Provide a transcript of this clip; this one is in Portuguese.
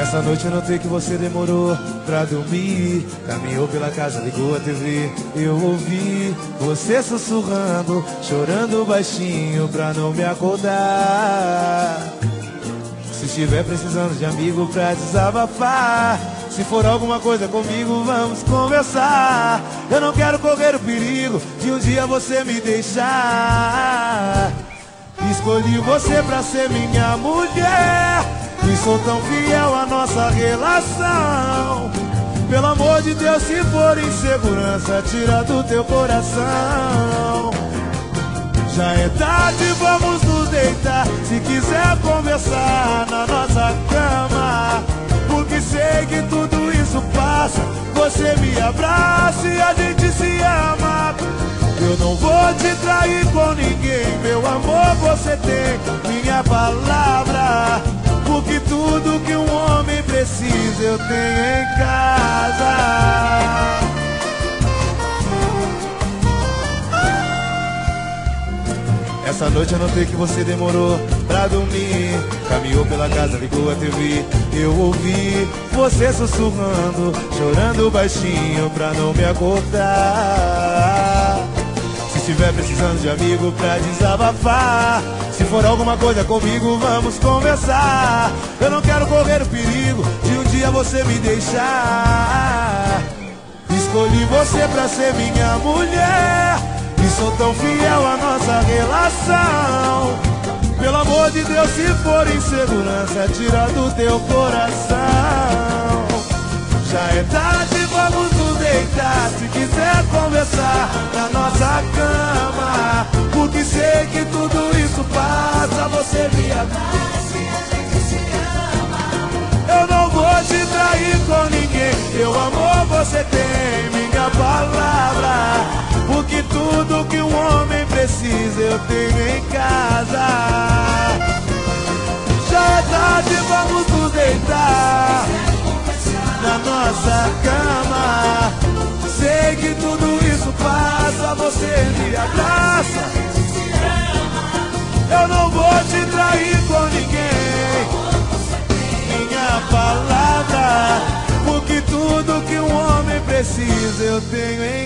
Essa noite eu notei que você demorou pra dormir. Caminhou pela casa, ligou a TV. Eu ouvi você sussurrando, chorando baixinho pra não me acordar. Se estiver precisando de amigo pra desabafar, se for alguma coisa comigo, vamos conversar. Eu não quero correr o perigo de um dia você me deixar. Escolhi você pra ser minha mulher e sou tão fiel à nossa relação. Pelo amor de Deus, se for insegurança, tira do teu coração. Já é tarde, vamos nos deitar. Se quiser conversar na nossa cama, porque sei que tudo isso passa. Você me abraça e a gente se ama. Eu não vou te trair com ninguém, meu amor, você tem minha palavra. Porque tudo que um homem precisa eu tenho em casa. Essa noite eu notei que você demorou pra dormir. Caminhou pela casa, ligou a TV. Eu ouvi você sussurrando, chorando baixinho pra não me acordar. Se estiver precisando de amigo pra desabafar, se for alguma coisa comigo, vamos conversar. Eu não quero correr o perigo de um dia você me deixar. Escolhi você pra ser minha mulher e sou tão fiel à nossa relação. Pelo amor de Deus, se for insegurança, tira do teu coração. Já é tarde, vamos nos deitar. Se quiser conversar na nossa cama, porque sei que tudo isso passa. Você me abraça e a gente se ama. Eu não vou te trair com ninguém, meu amor, você tem minha palavra. Porque tudo que um homem precisa eu tenho em casa. Já é tarde, vamos nos deitar na nossa cama. Sei que tudo isso passa. Você me abraça. Eu não vou te trair com ninguém, minha palavra. Porque tudo que um homem precisa eu tenho em